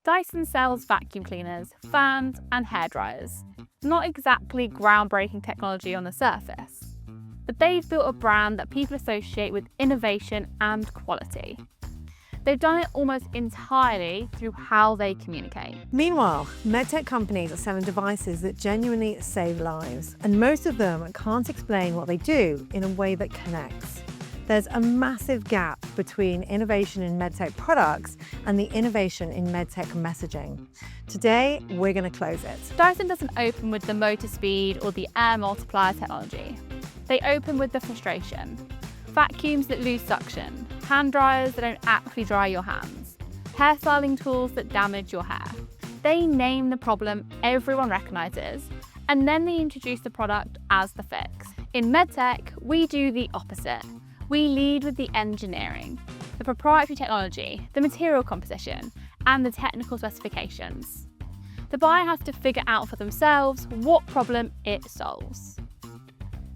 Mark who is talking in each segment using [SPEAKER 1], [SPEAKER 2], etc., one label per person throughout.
[SPEAKER 1] Dyson sells vacuum cleaners, fans, and hairdryers. Not exactly groundbreaking technology on the surface, but they've built a brand that people associate with innovation and quality. They've done it almost entirely through how they communicate.
[SPEAKER 2] Meanwhile, medtech companies are selling devices that genuinely save lives, and most of them can't explain what they do in a way that connects. There's a massive gap between innovation in medtech products and the innovation in medtech messaging. Today, we're going to close it.
[SPEAKER 1] Dyson doesn't open with the motor speed or the air multiplier technology. They open with the frustration. Vacuums that lose suction, hand dryers that don't actually dry your hands, hairstyling tools that damage your hair. They name the problem everyone recognises, and then they introduce the product as the fix. In medtech, we do the opposite. We lead with the engineering, the proprietary technology, the material composition, and the technical specifications. The buyer has to figure out for themselves what problem it solves.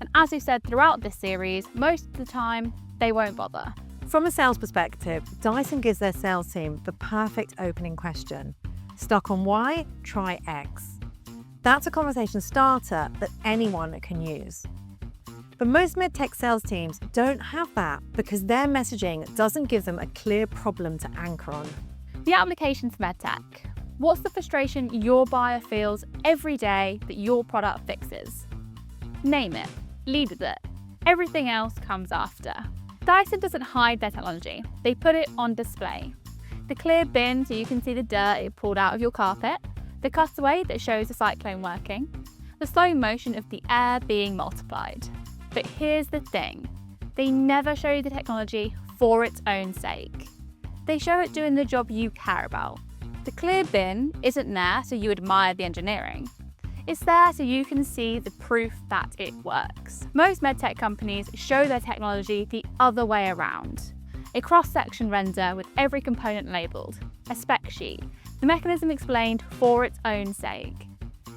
[SPEAKER 1] And as we've said throughout this series, most of the time, they won't bother.
[SPEAKER 2] From a sales perspective, Dyson gives their sales team the perfect opening question. Stuck on Y? Try X. That's a conversation starter that anyone can use. But most medtech sales teams don't have that because their messaging doesn't give them a clear problem to anchor on.
[SPEAKER 1] The application for medtech. What's the frustration your buyer feels every day that your product fixes? Name it. Lead with it. Everything else comes after. Dyson doesn't hide their technology. They put it on display. The clear bin so you can see the dirt it pulled out of your carpet, the cutaway that shows the cyclone working, the slow motion of the air being multiplied. But here's the thing, they never show you the technology for its own sake. They show it doing the job you care about. The clear bin isn't there so you admire the engineering. It's there so you can see the proof that it works. Most medtech companies show their technology the other way around. A cross-section render with every component labelled, a spec sheet, the mechanism explained for its own sake.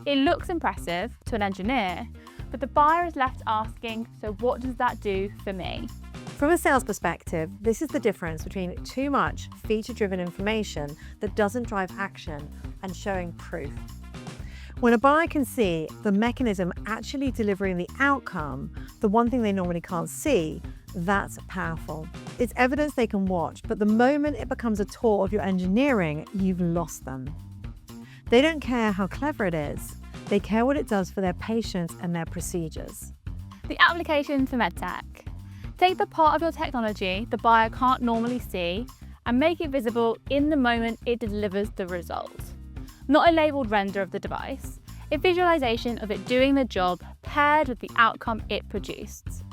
[SPEAKER 1] It looks impressive to an engineer, but the buyer is left asking, so what does that do for me?
[SPEAKER 2] From a sales perspective, this is the difference between too much feature-driven information that doesn't drive action and showing proof. When a buyer can see the mechanism actually delivering the outcome, the one thing they normally can't see, that's powerful. It's evidence they can watch, but the moment it becomes a tour of your engineering, you've lost them. They don't care how clever it is. They care what it does for their patients and their procedures.
[SPEAKER 1] The application for medtech. Take the part of your technology the buyer can't normally see and make it visible in the moment it delivers the result. Not a labelled render of the device, a visualisation of it doing the job paired with the outcome it produced.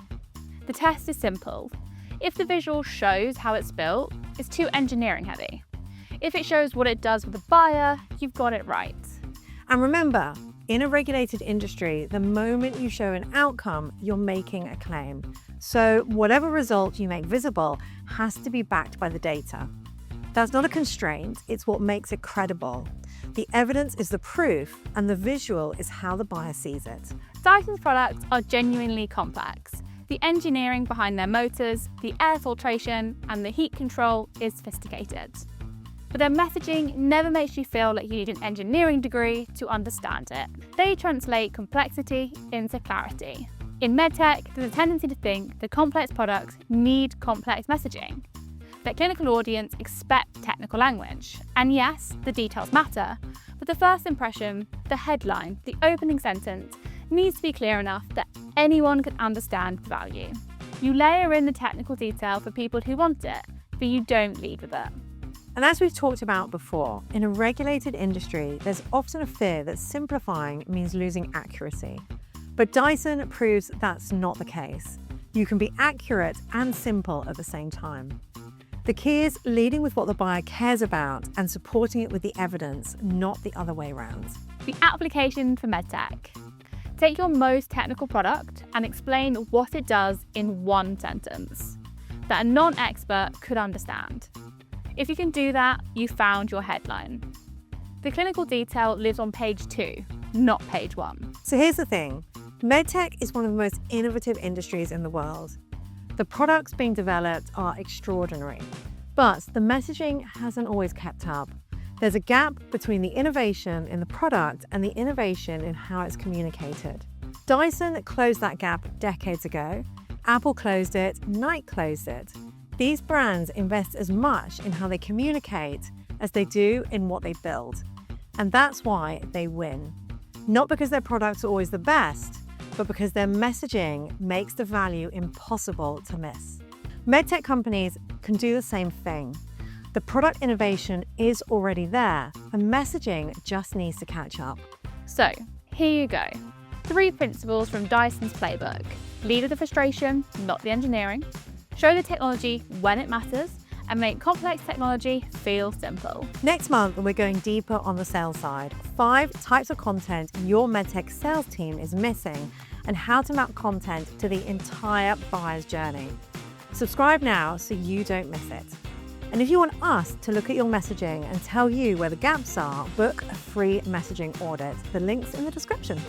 [SPEAKER 1] The test is simple. If the visual shows how it's built, it's too engineering heavy. If it shows what it does for the buyer, you've got it right.
[SPEAKER 2] And remember, in a regulated industry, the moment you show an outcome, you're making a claim. So whatever result you make visible has to be backed by the data. That's not a constraint, it's what makes it credible. The evidence is the proof, and the visual is how the buyer sees it.
[SPEAKER 1] Dyson's products are genuinely complex. The engineering behind their motors, the air filtration, and the heat control is sophisticated. But their messaging never makes you feel like you need an engineering degree to understand it. They translate complexity into clarity. In medtech, there's a tendency to think that complex products need complex messaging. Their clinical audience expect technical language. And yes, the details matter, but the first impression, the headline, the opening sentence, needs to be clear enough that anyone can understand the value. You layer in the technical detail for people who want it, but you don't lead with it.
[SPEAKER 2] And as we've talked about before, in a regulated industry, there's often a fear that simplifying means losing accuracy. But Dyson proves that's not the case. You can be accurate and simple at the same time. The key is leading with what the buyer cares about and supporting it with the evidence, not the other way around.
[SPEAKER 1] The application for medtech. Take your most technical product and explain what it does in one sentence that a non-expert could understand. If you can do that, you found your headline. The clinical detail lives on page 2, not page 1.
[SPEAKER 2] So here's the thing. Medtech is one of the most innovative industries in the world. The products being developed are extraordinary, but the messaging hasn't always kept up. There's a gap between the innovation in the product and the innovation in how it's communicated. Dyson closed that gap decades ago. Apple closed it, Nike closed it. These brands invest as much in how they communicate as they do in what they build. And that's why they win. Not because their products are always the best, but because their messaging makes the value impossible to miss. Medtech companies can do the same thing. The product innovation is already there, and messaging just needs to catch up.
[SPEAKER 1] So, here you go. 3 principles from Dyson's playbook. Lead with the frustration, not the engineering. Show the technology when it matters, and make complex technology feel simple.
[SPEAKER 2] Next month, we're going deeper on the sales side. 5 types of content your Medtech sales team is missing, and how to map content to the entire buyer's journey. Subscribe now so you don't miss it. And if you want us to look at your messaging and tell you where the gaps are, book a free messaging audit. The link's in the description.